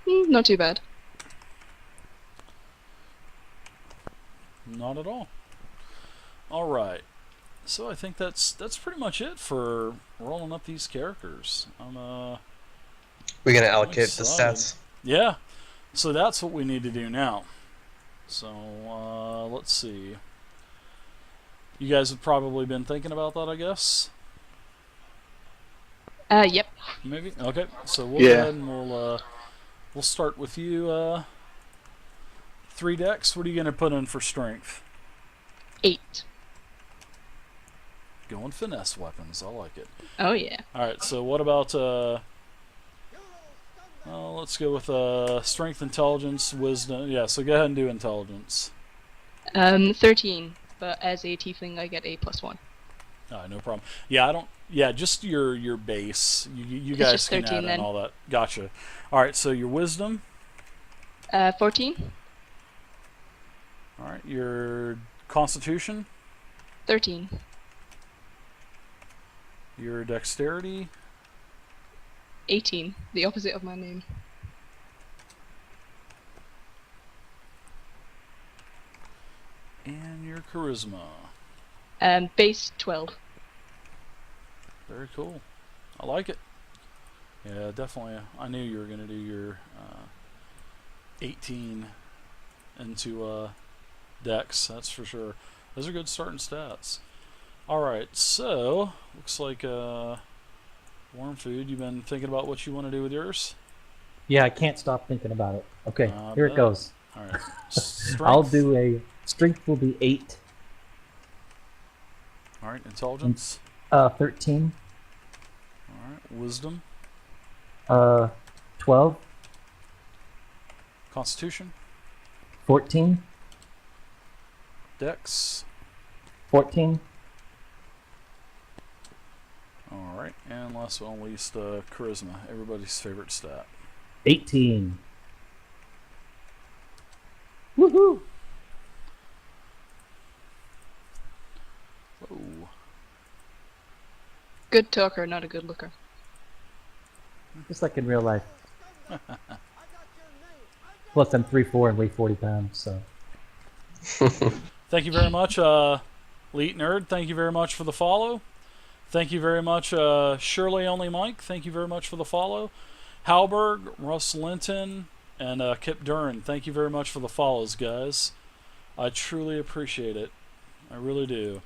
Not too bad. Not at all. All right. So I think that's pretty much it for rolling up these characters. We're gonna allocate the excited. stats. Yeah. So that's what we need to do now. So let's see. You guys have probably been thinking about that, I guess. Yep. Maybe. Okay. So we'll go ahead and we'll start with you. 3 decks. What are you gonna put in for strength? 8. Going finesse weapons. I like it. Oh yeah. All right. So what about let's go with strength, intelligence, wisdom. Yeah. So go ahead and do intelligence. 13. But as a tiefling, I get a +1. No problem. Yeah, I don't. Yeah, just your base. You It's guys just can 13 add in then. all that. Gotcha. All right. So your wisdom. 14. All right. Your constitution. 13. Your dexterity. 18. The opposite of my name. And your charisma. Base 12. Very cool. I like it. Yeah, definitely. I knew you were going to do your 18 into dex. That's for sure. Those are good starting stats. All right, so looks like Wermfood, you've been thinking about what you want to do with yours? Yeah, I can't stop thinking about it. Okay, here it bet. goes. All right. Strength. I'll do a strength will be 8. All right, intelligence. 13. All right, wisdom. 12. Constitution. 14. Dex. 14. All right, and last but not least, charisma, everybody's favorite stat. 18. Woohoo! Oh, Good talker, not a good looker. Just like in real life. Plus, I'm 3'4" and weigh 40 pounds, so. thank you very much, Elite Nerd. Thank you very much for the follow. Thank you very much, Shirley Only Mike. Thank you very much for the follow. Halberg, Russ Linton, and Kip Duran. Thank you very much for the follows, guys. I truly appreciate it. I really do.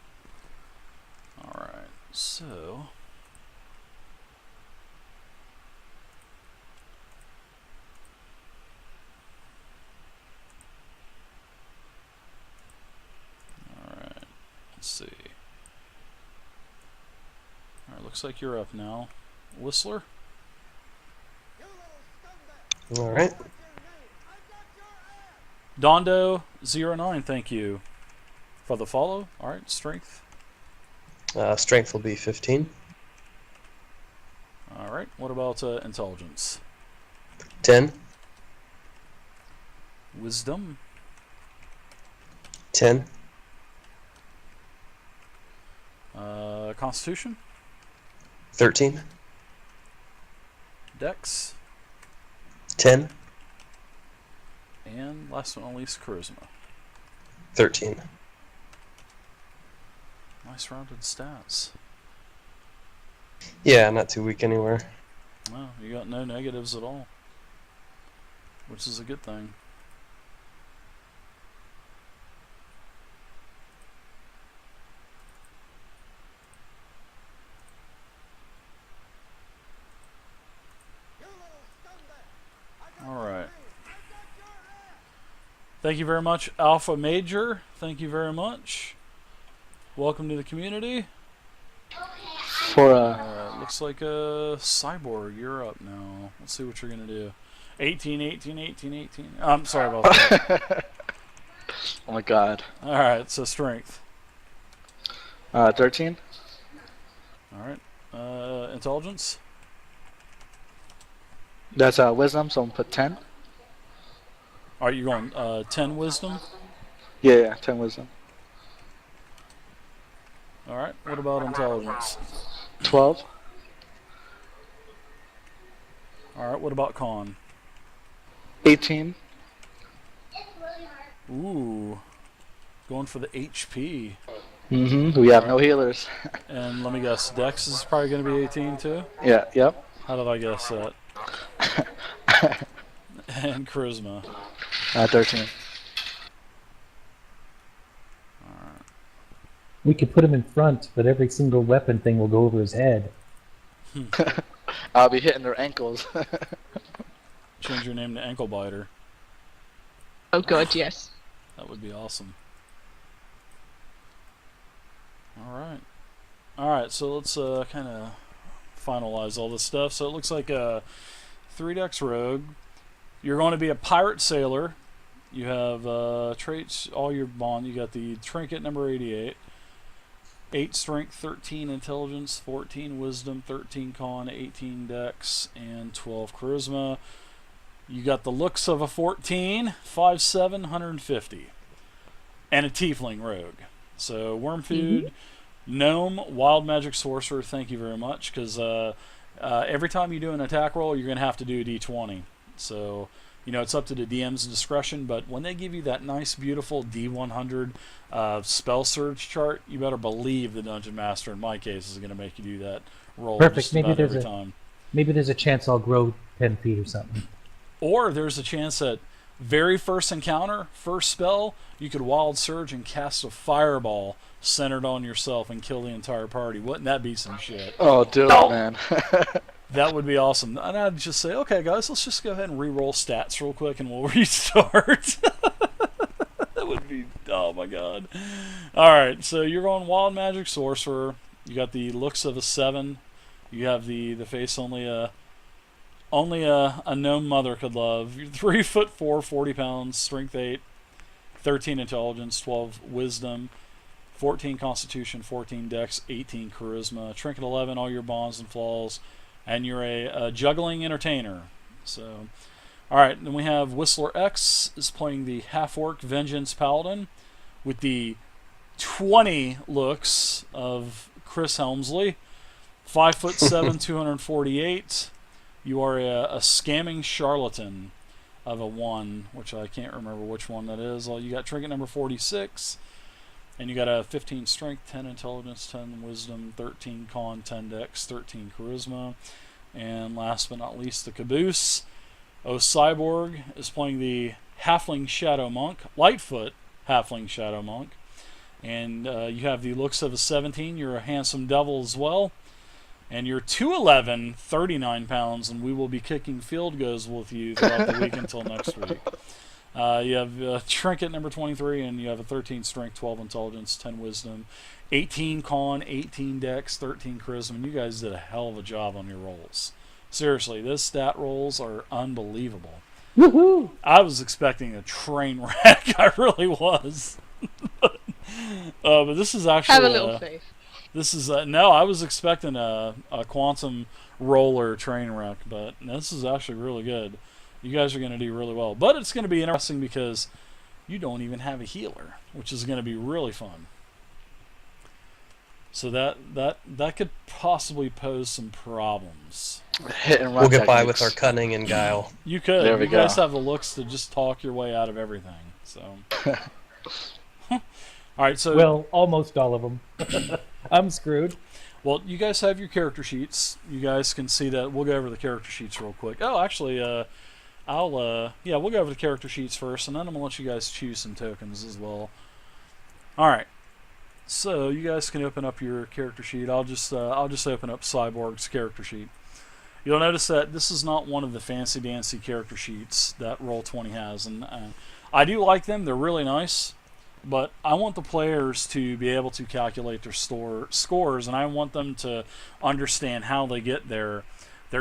All right, so. All right, let's see. Alright, looks like you're up now. Whistler? Alright. Dondo09, thank you for the follow. Alright, strength. Strength will be 15. Alright, what about intelligence? 10. Wisdom. 10. Constitution. 13. Dex. 10. And last but not least, charisma. 13. Nice rounded stats. Yeah, not too weak anywhere. Well, you got no negatives at all, which is a good thing. Alright. Thank you very much, Alpha Major. Thank you very much. Welcome to the community. For Alright, looks like Cyborg, you're up now. Let's see what you're going to do. 18, 18, 18, 18. I'm sorry about that. oh my god. Alright, so strength. 13. Alright. Intelligence. That's wisdom, so I'm gonna put 10. Alright, you're going 10 wisdom. Yeah, 10 wisdom. Alright, what about intelligence? 12. Alright, what about con? 18. Ooh, going for the HP. We have no healers. And let me guess, Dex is probably going to be 18 too? Yeah, yep. How did I guess that? And Charisma. 13. We could put him in front, but every single weapon thing will go over his head. I'll be hitting their ankles. Change your name to Ankle Biter. Oh god, yes. That would be awesome. Alright. Alright, so let's kind of finalize all this stuff. So it looks like a 3-dex rogue. You're going to be a pirate sailor. You have traits, all your bond. You got the trinket number 88. 8 strength, 13 intelligence, 14 wisdom, 13 con, 18 dex, and 12 charisma. You got the looks of a 14, 5'7", 150. And a tiefling rogue. So Wermfood, gnome, wild magic sorcerer, thank you very much, because every time you do an attack roll, you're going to have to do a d20. So, you know, it's up to the DM's discretion, but when they give you that nice, beautiful D100 spell surge chart, you better believe the Dungeon Master, in my case, is going to make you do that roll just about every time. Maybe there's a chance I'll grow 10 feet or something. Or there's a chance that very first encounter, first spell, you could wild surge and cast a fireball centered on yourself and kill the entire party. Wouldn't that be some shit? Oh, do it, man. That would be awesome. And I'd just say, okay, guys, let's just go ahead and re-roll stats real quick and we'll restart. That would be, oh my god. Alright, so you're going Wild Magic Sorcerer. You got the looks of a 7. You have the face only a gnome mother could love. You're 3'4", 40 pounds, strength 8, 13 intelligence, 12 wisdom, 14 constitution, 14 dex, 18 charisma, trinket 11, all your bonds and flaws, and you're a juggling entertainer. So, alright, then we have Whistler X is playing the half-orc Vengeance Paladin with the 20 looks of Chris Helmsley, 5'7", 248. You are a scamming charlatan of a 1, which I can't remember which one that is. You got trinket number 46, and you got a 15 strength, 10 intelligence, 10 wisdom, 13 con, 10 dex, 13 charisma, and last but not least, the caboose. OoCyborg is playing the halfling shadow monk, Lightfoot halfling shadow monk, and you have the looks of a 17. You're a handsome devil as well. And you're 2'11", 39 pounds, and we will be kicking field goals with you throughout the week until next week. You have trinket number 23, and you have a 13 strength, 12 intelligence, 10 wisdom, 18 con, 18 dex, 13 charisma. And you guys did a hell of a job on your rolls. Seriously, those stat rolls are unbelievable. Woohoo! I was expecting a train wreck. I really was. But this is actually... Have a little faith. This is no, I was expecting a quantum roller train wreck, but this is actually really good. You guys are going to do really well. But it's going to be interesting because you don't even have a healer, which is going to be really fun. So that could possibly pose some problems. Hit and run We'll get by techniques. with our cunning and guile. You could. There we You guys go. have the looks to just talk your way out of everything. So, all right. So Well, almost all of them. I'm screwed. well, you guys have your character sheets. You guys can see that. We'll go over the character sheets real quick. Oh, actually, we'll go over the character sheets first, and then I'm gonna let you guys choose some tokens as well. All right. So you guys can open up your character sheet. I'll just open up Cyborg's character sheet. You'll notice that this is not one of the fancy dancy character sheets that Roll20 has, and I do like them. They're really nice. But I want the players to be able to calculate their scores, and I want them to understand how they get their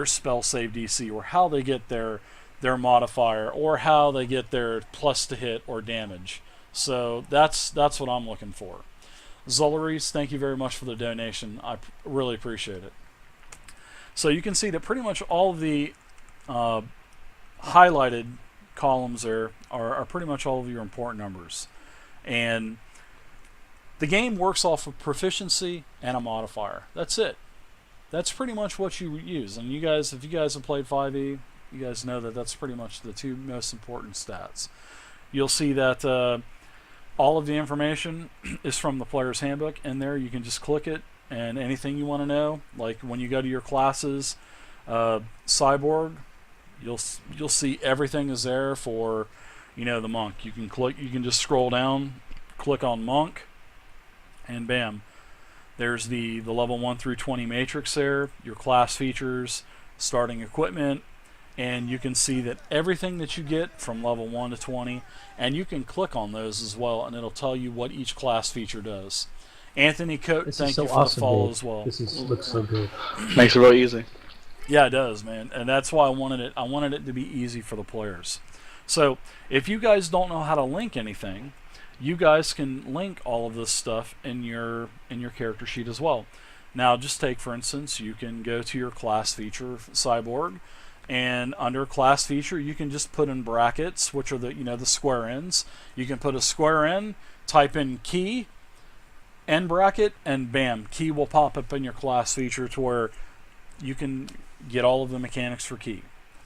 spell save DC, or how they get their modifier, or how they get their plus to hit or damage. So that's what I'm looking for. Zolaris, thank you very much for the donation. I really appreciate it. So you can see that pretty much all of the highlighted columns there are pretty much all of your important numbers. And the game works off of proficiency and a modifier. That's it. That's pretty much what you use. And you guys, if you guys have played 5e, You guys know that that's pretty much the two most important stats. You'll see that all of the information is from the player's handbook. In there, you can just click it, and anything you want to know, like when you go to your classes, Cyborg, you'll see everything is there for, the monk. You can just scroll down, click on monk, and bam, there's the level 1 through 20 matrix there, your class features, starting equipment, and you can see that everything that you get from level 1 to 20, and you can click on those as well, and it'll tell you what each class feature does. Anthony Coate, thank you for the follow as well. Looks so good. Makes it real easy. Yeah, it does, man, and that's why I wanted it. I wanted it to be easy for the players. So if you guys don't know how to link anything, you guys can link all of this stuff in your character sheet as well. Now, just take for instance, you can go to your class feature, Cyborg, and under class feature, you can just put in brackets, which are the square ends. You can put a square end, type in key, end bracket, and bam, key will pop up in your class feature to where you can get all of the mechanics for key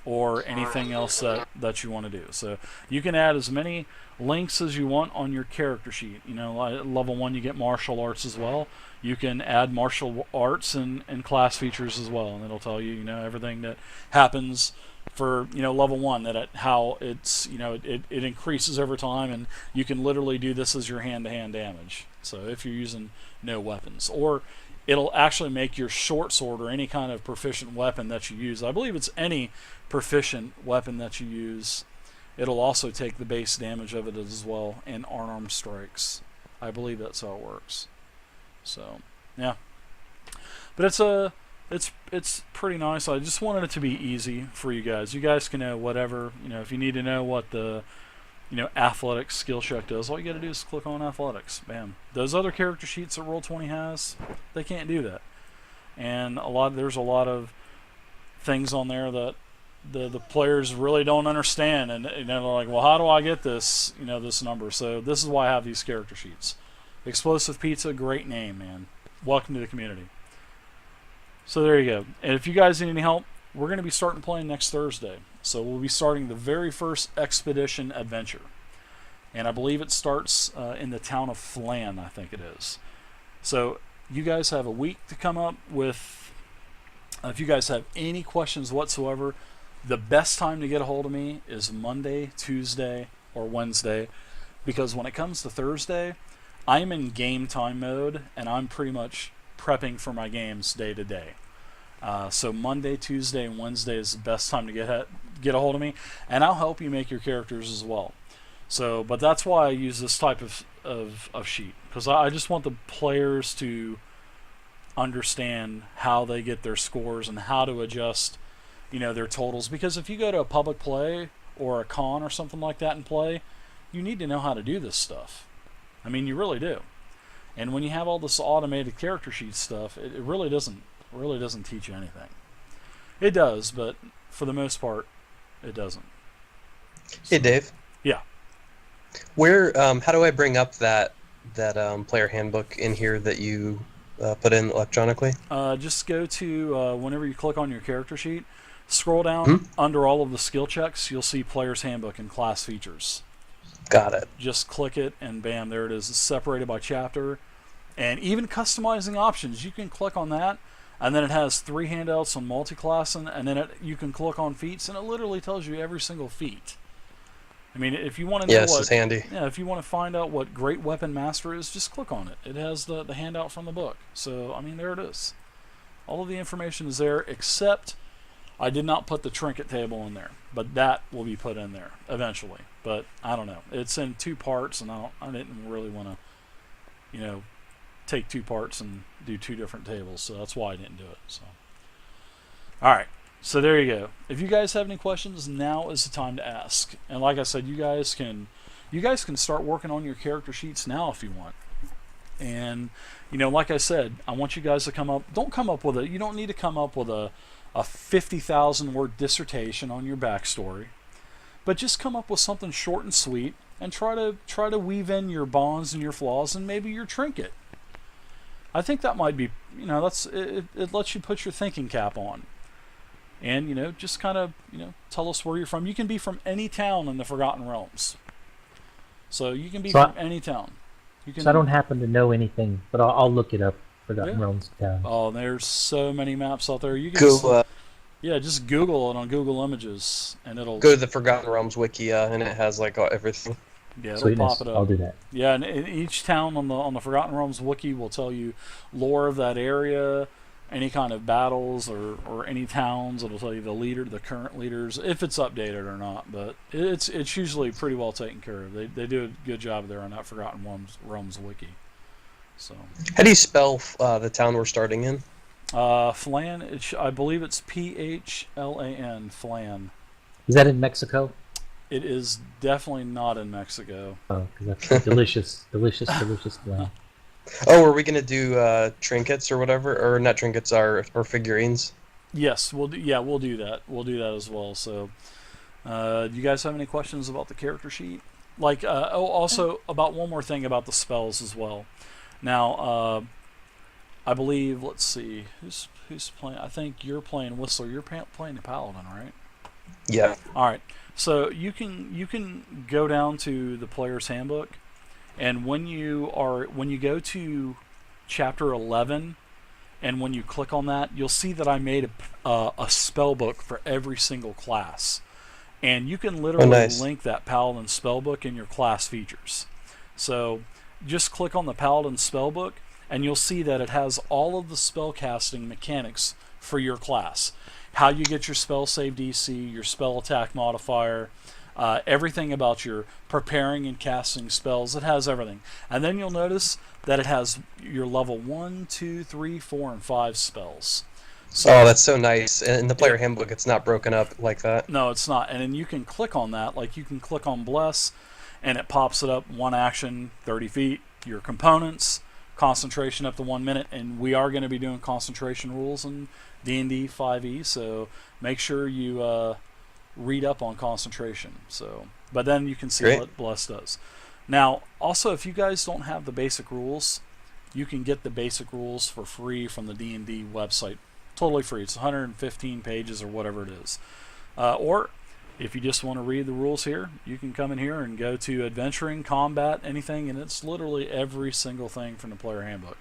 or anything else that you want to do. So you can add as many links as you want on your character sheet. Level 1 you get martial arts as well. You can add martial arts in class features as well, and it'll tell you everything that happens for level 1, how it's it increases over time, and you can literally do this as your hand-to-hand damage. So if you're using no weapons, or it'll actually make your short sword or any kind of proficient weapon that you use. I believe it's any proficient weapon that you use. It'll also take the base damage of it as well, and unarmed strikes. I believe that's how it works. So, yeah. But it's pretty nice. I just wanted it to be easy for you guys. You guys can know whatever, if you need to know what the athletics skill check does, all you got to do is click on athletics. Bam. Those other character sheets that Roll20 has, they can't do that. And there's a lot of things on there that the players really don't understand, and they're like, well, how do I get this this number? So this is why I have these character sheets. Explosive Pizza, great name, man. Welcome to the community. So there you go. And if you guys need any help, we're going to be starting playing next Thursday. So we'll be starting the very first expedition adventure. And I believe it starts in the town of Flan, I think it is. So you guys have a week to come up with, if you guys have any questions whatsoever, the best time to get a hold of me is Monday, Tuesday, or Wednesday. Because when it comes to Thursday, I'm in game time mode, and I'm pretty much prepping for my games day to day. So Monday, Tuesday, and Wednesday is the best time to get a hold of me, and I'll help you make your characters as well. So, but that's why I use this type of sheet, because I just want the players to understand how they get their scores and how to adjust, their totals. Because if you go to a public play or a con or something like that and play, you need to know how to do this stuff. I mean, you really do. And when you have all this automated character sheet stuff, it really doesn't teach you anything. It does, but for the most part, it doesn't. Hey, Dave. Yeah. Where? How do I bring up that player handbook in here that you put in electronically? Just go to whenever you click on your character sheet, scroll down under all of the skill checks. You'll see player's handbook and class features. Got it. Just click it, and bam, there it is. It's separated by chapter. And even customizing options, you can click on that, and then it has 3 handouts on multi-classing, and then you can click on feats, and it literally tells you every single feat. I mean, if you want to know it's handy. Yeah, if you want to find out what Great Weapon Master is, just click on it. It has the handout from the book. So, I mean, there it is. All of the information is there, except I did not put the trinket table in there, but that will be put in there eventually. But I don't know. It's in 2 parts, and I didn't really want to, take 2 parts and do 2 different tables. So that's why I didn't do it. So, all right. So there you go. If you guys have any questions, now is the time to ask. And like I said, you guys can start working on your character sheets now if you want. And like I said, I want you guys to don't come up with you don't need to come up with a 50,000 word dissertation on your backstory, but just come up with something short and sweet, and try to weave in your bonds and your flaws and maybe your trinket. I think that might be, it lets you put your thinking cap on. and just kind of tell us where you're from. You can be from any town in the Forgotten Realms, so you can be So from any town. You can. So I don't happen to know anything, but I'll look it up. Forgotten Yeah. Realms town. Oh, there's so many maps out there. You can Go just Google it on Google Images, and it'll go to the Forgotten Realms wiki, and it has like everything. it'll Sweetness. pop it up. I'll do that. Yeah, and each town on the Forgotten Realms wiki will tell you lore of that area, any kind of battles or any towns. It'll tell you the current leaders, if it's updated or not. But it's usually pretty well taken care of. They do a good job there on that Forgotten Realms wiki. So. How do you spell the town we're starting in? Flan. I believe it's Phlan. Flan. Is that in Mexico? It is definitely not in Mexico. Oh, because that's delicious, delicious, delicious blend. Oh, are we gonna do trinkets or whatever, or not trinkets, or figurines? Yes, we'll do that. We'll do that as well. So, do you guys have any questions about the character sheet? Like, also about one more thing about the spells as well. Now, I believe. Let's see, who's playing? I think you're playing Whistler. You're playing the Paladin, right? Yeah. All right. So you can go down to the player's handbook, and when you go to chapter 11, and when you click on that, you'll see that I made a spell book for every single class, and you can literally link that Paladin spell book in your class features. So just click on the Paladin spell book, and you'll see that it has all of the spell casting mechanics for your class. How you get your spell save DC, your spell attack modifier, everything about your preparing and casting spells. It has everything. And then you'll notice that it has your level 1, 2, 3, 4, and 5 spells. So, oh, that's so nice. In the player handbook, it's not broken up like that. No, it's not. And then you can click on that. Like you can click on Bless, and it pops it up, 1 action, 30 feet, your components, concentration up to 1 minute. And we are going to be doing concentration rules in D&D 5e, so make sure you read up on concentration. So, but then you can see what Bless does. Now, also, if you guys don't have the basic rules, you can get the basic rules for free from the D&D website. Totally free. It's 115 pages or whatever it is. Or if you just want to read the rules here, you can come in here and go to adventuring, combat, anything, and it's literally every single thing from the player handbook.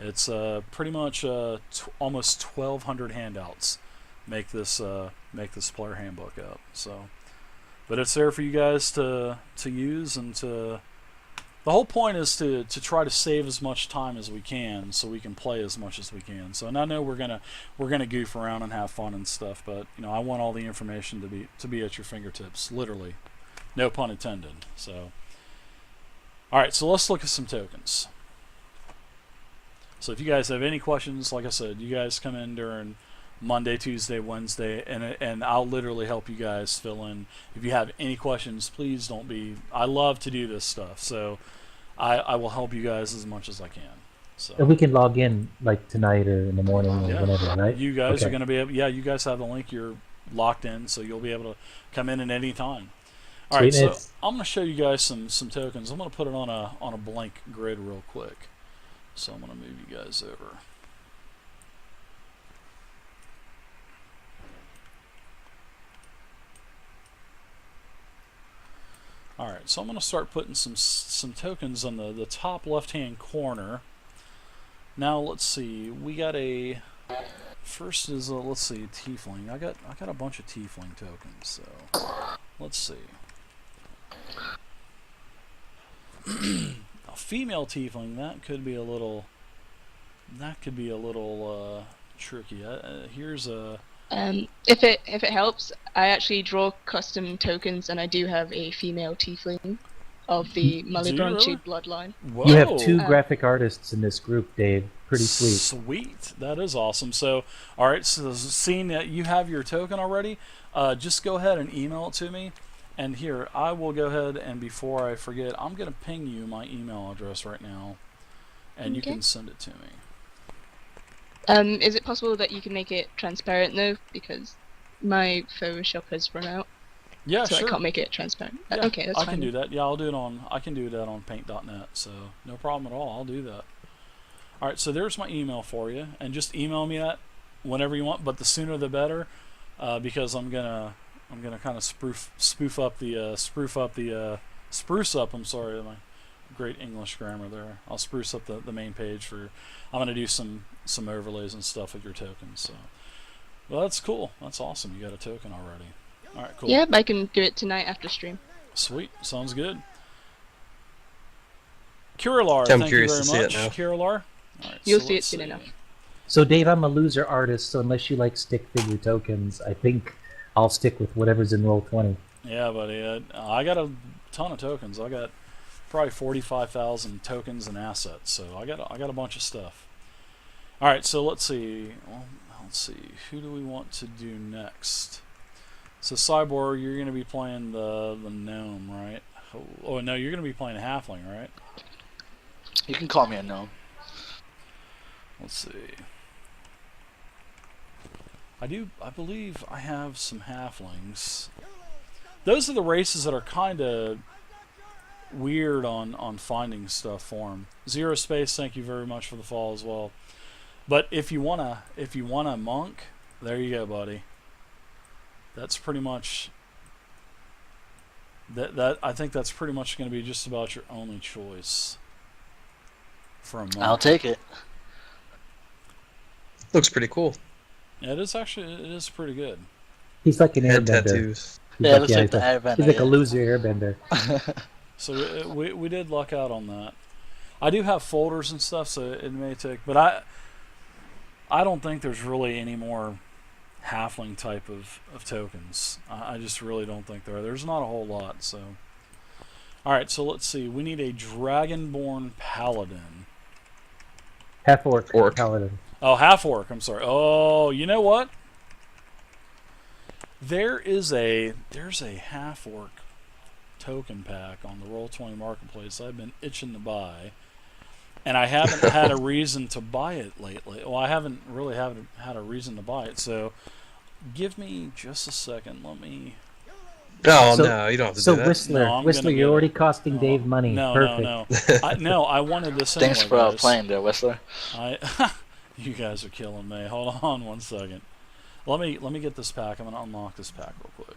It's pretty much almost 1,200 handouts make this player handbook up. So, but it's there for you guys to use, and to. The whole point is to try to save as much time as we can, so we can play as much as we can. So, and I know we're gonna goof around and have fun and stuff, but I want all the information to be at your fingertips, literally, no pun intended. So, all right, so let's look at some tokens. So if you guys have any questions, like I said, you guys come in during Monday, Tuesday, Wednesday, and I'll literally help you guys fill in. If you have any questions, please don't be. I love to do this stuff, so I will help you guys as much as I can. So And we can log in like tonight or in the morning or whenever, right? you guys are going to be able. Yeah, you guys have the link. You're locked in, so you'll be able to come in at any time. All right, so I'm going to show you guys some tokens. I'm going to put it on a blank grid real quick. So I'm going to move you guys over. Alright, so I'm going to start putting some tokens on the top left-hand corner. Now let's see, we got a... First is, let's see, Tiefling. I got a bunch of Tiefling tokens, so... Let's see. A female Tiefling, that could be a little tricky. Here's a... If it helps, I actually draw custom tokens, and I do have a female tiefling of the Malibranche bloodline. Whoa. You have 2 graphic artists in this group, Dave. Pretty sweet. Sweet. That is awesome. So, all right, so seeing that you have your token already, just go ahead and email it to me. And here, I will go ahead, and before I forget, I'm going to ping you my email address right now, and you can send it to me. Is it possible that you can make it transparent though? Because my Photoshop has run out. Yeah, so sure. I can't make it transparent. Yeah, Okay, that's fine. I can do that. Yeah, I'll do it on. I can do that on Paint.net. So no problem at all. I'll do that. All right. So there's my email for you, and just email me that whenever you want, but the sooner the better, because I'm gonna kind of spruce up. I'm sorry, my great English grammar there. I'll spruce up the main page for. I'm gonna do some overlays and stuff with your tokens. So, well, that's cool. That's awesome. You got a token already. All right, cool. Yep, I can do it tonight after stream. Sweet, sounds good. Kirilar, I'm thank you curious very to see it much. now. Kirilar. All right, You'll so see it let's soon enough. So Dave, I'm a loser artist, so unless you like stick figure tokens, I think I'll stick with whatever's in Roll20. Yeah, buddy. I got a ton of tokens. I got probably 45,000 tokens and assets. So I got a bunch of stuff. All right, so let's see. Well, let's see. Who do we want to do next? So Cyborg, you're going to be playing the gnome, right? Oh no, you're going to be playing a halfling, right? You can call me a gnome. Let's see. I believe I have some halflings. Those are the races that are kind of weird on finding stuff for them. Zero Space, thank you very much for the follow as well. But if you want a monk, there you go, buddy. That's pretty much that I think that's pretty much going to be just about your only choice for a monk. I'll take it. Looks pretty cool. Yeah, it is pretty good. He's like an Head airbender. tattoos. Yeah, it looks like the he's airbender. like a loser airbender. So we did luck out on that. I do have folders and stuff, so it may take, but I don't think there's really any more halfling type of tokens. I just really don't think there are. There's not a whole lot. So, all right. So let's see. We need a dragonborn paladin. Half orc. Orc. Paladin. Oh, half orc. I'm sorry. Oh, you know what? There's a half orc token pack on the Roll20 marketplace I've been itching to buy, and I haven't had a reason to buy it lately. Well, I haven't had a reason to buy it. So, give me just a second. Let me. Oh So- no, you don't have to So do that. Whistler, No, I'm Whistler, gonna you're get already it. costing Dave money. No, Perfect. I wanted this. Thanks anyway, for guys. playing there, Whistler. You guys are killing me. Hold on one second. Let me get this pack. I'm gonna unlock this pack real quick.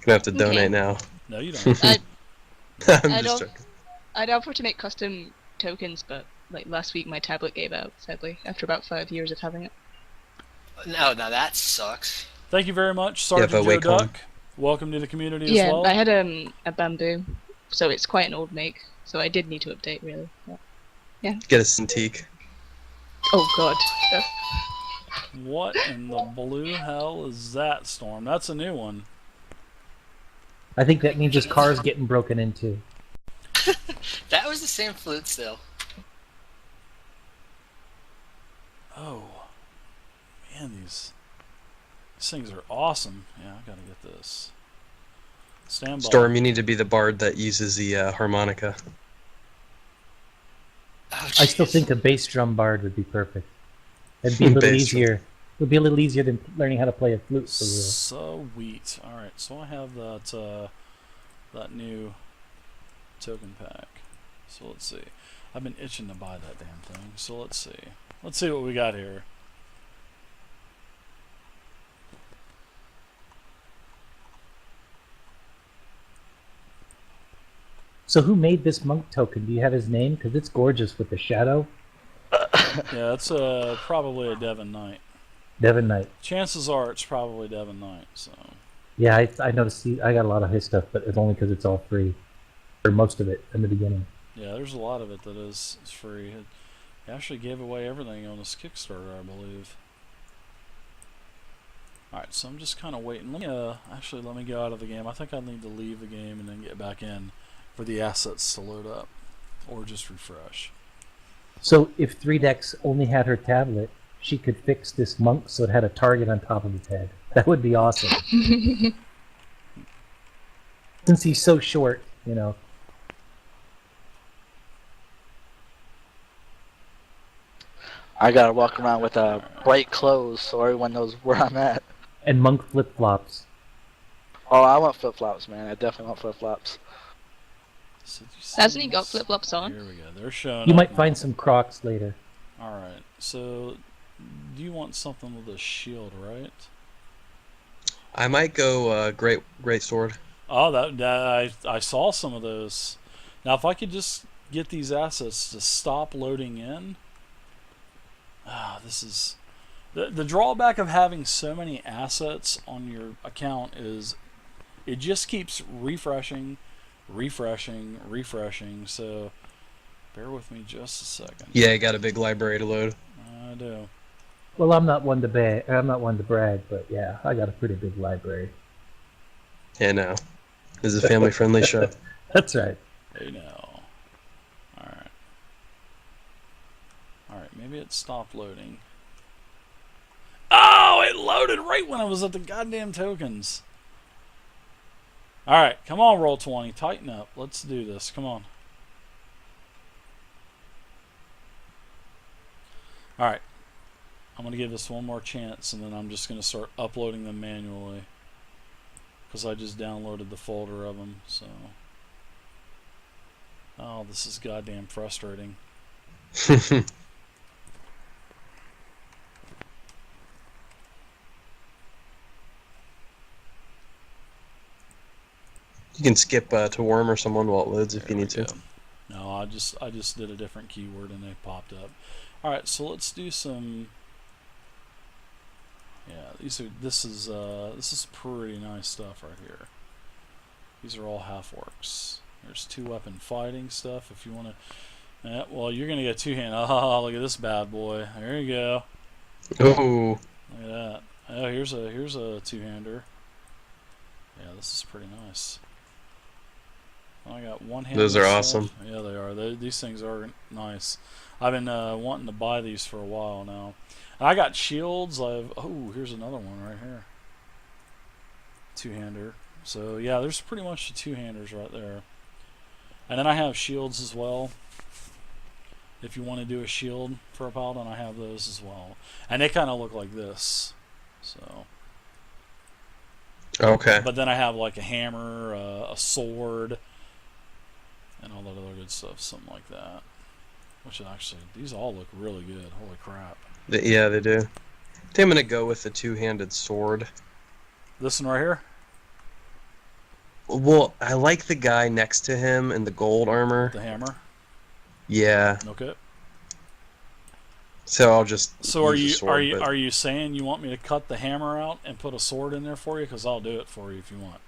Gonna have to Okay. donate now. No, you don't. I, I'm I just don't. joking. I'd offer to make custom tokens, but like last week my tablet gave out, sadly, after about 5 years of having it. No, now that sucks. Thank you very much, Sergeant but Joe wait, Colin. Duck. Welcome to the community as Yeah, well. I had a bamboo, so it's quite an old make. So I did need to update, really. Yeah. Get a Cintiq. Oh god. What in the blue hell is that, Storm? That's a new one. I think that means his car's getting broken into. That was the same flute still. Oh, man, these things are awesome. Yeah, I gotta get this. Stand by. Storm, you need to be the bard that uses the harmonica. Oh, I still jeez. think a bass drum bard would be perfect. It'd be a little Bass drum. easier. It would be a little easier than learning how to play a flute for real. Sweet. All right, so I have that new token pack. So let's see. I've been itching to buy that damn thing. So let's see. Let's see what we got here. So who made this monk token? Do you have his name? Because it's gorgeous with the shadow. Yeah, it's probably a Devon Knight. Devon Knight. Chances are it's probably Devon Knight. So Yeah, I noticed. I got a lot of his stuff, but it's only because it's all free, or most of it in the beginning. yeah, there's a lot of it that is free. He actually gave away everything on his Kickstarter, I believe. Alright, so I'm just kind of waiting. Let me go out of the game. I think I need to leave the game and then get back in for the assets to load up, or just refresh. So if 3Dex only had her tablet, she could fix this monk so it had a target on top of its head. That would be awesome. Since he's so short, you know. I gotta walk around with bright clothes so everyone knows where I'm at. And monk flip-flops. Oh, I want flip-flops, man. I definitely want flip-flops. So Hasn't he got flip-flops on? Here we go. They're showing You up might now. find some Crocs later. Alright, so you want something with a shield, right? I might go great sword. Oh, that I saw some of those. Now, if I could just get these assets to stop loading in. This is the drawback of having so many assets on your account is it just keeps refreshing. So bear with me just a second. Yeah, I got a big library to load. I do. Well, I'm not one to brag, but yeah, I got a pretty big library. Yeah, no. This is a family-friendly show. That's right. Hey now. Alright. Alright, maybe it stopped loading. Oh, it loaded right when I was at the goddamn tokens. Alright, come on, Roll20. Tighten up. Let's do this. Come on. Alright. I'm going to give this one more chance, and then I'm just going to start uploading them manually. Because I just downloaded the folder of them, so... Oh, this is goddamn frustrating. You can skip to Worm or someone while it loads if you need to. No, I just did a different keyword and they popped up. All right, so let's do some. Yeah, this is pretty nice stuff right here. These are all half orcs. There's 2-weapon fighting stuff if you want to. Yeah, well, you're gonna get 2-hand. Oh, look at this bad boy. There you go. Oh. Look at that. Oh, here's a 2-hander. Yeah, this is pretty nice. I got one hand. Those are stuff. awesome. Yeah, they are. These things are nice. I've been wanting to buy these for a while now. I got shields. Here's another one right here. 2-hander. So yeah, there's pretty much the 2-handers right there. And then I have shields as well. If you want to do a shield for a paladin, I have those as well. And they kind of look like this. So. Okay. But then I have like a hammer, a sword, and all that other good stuff, something like that. Which actually, these all look really good. Holy crap. Yeah, they do. I think I'm going to go with the 2-handed sword. This one right here? Well, I like the guy next to him in the gold armor. The hammer? Yeah. Okay. So I'll just. So are use the sword, are you saying you want me to cut the hammer out and put a sword in there for you? Because I'll do it for you if you want.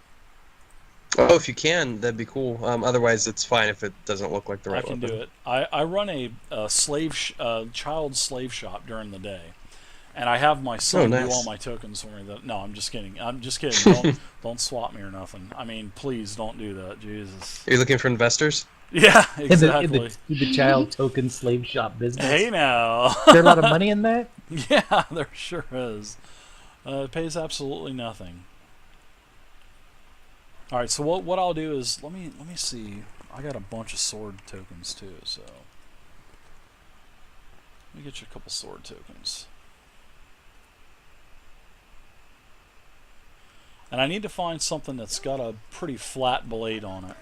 Oh, if you can, that'd be cool. Otherwise, it's fine if it doesn't look like the right I can weapon. do it. I run a child slave shop during the day, and I have my son do all my tokens for me. No, I'm just kidding. I'm just kidding. Don't swap me or nothing. I mean, please don't do that. Jesus. Are you looking for investors? Yeah, exactly. In the child token slave shop business. Hey now. Is there a lot of money in that? Yeah, there sure is. It pays absolutely nothing. All right, so what I'll do is let me see. I got a bunch of sword tokens too, so let me get you a couple sword tokens. And I need to find something that's got a pretty flat blade on it.